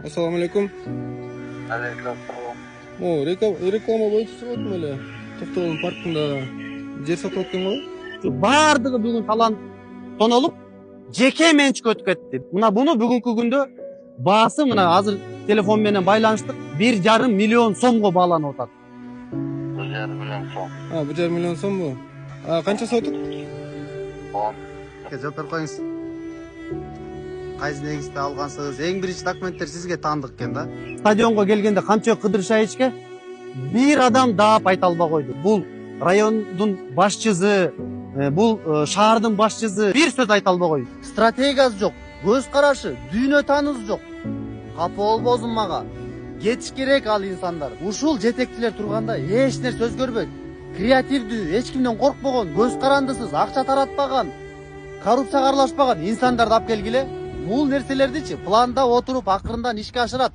Assalamu alaikum. Алейкум. О, реклама боюнча чыгып атам эле. Токтогул паркында жер сатып аткан го. Бардығы бүгін талан тонолуп жеке менчикке өтүп кетти. Мына буну бүгүнкү күндө баасы мына азыр телефон менен байланыштык 1,5 миллион сомго бааланып атат. 1,5 миллион сом. 1,5 миллион сомбу? Канча сотук? 10. Жооп берип коюңуз. Кайсы негизде алгансыз? Эң биринчи документтер сизге таандык экен да. Стадионго келгенде Камчы Кыдыршаевичке бир адам даап айта албай койду. Бул райондун башчысы, бул шаардын башчысы бир сөз айта албай койду. Стратегиясы жок, көз карашы, дүйнө таанысы жок. Капа болбосун мага. Кетиш керек ал инсандар. Ушул жетекчилер турганда эч нерсе өзгөрбөйт. Креативдүү, эч кимден коркпогон, көз карандысыз, акча таратпаган, коррупцияга аралашпаган инсандарды алып келгиле. Бул нерселердичи планда отуруп акырындан ишке ашырат.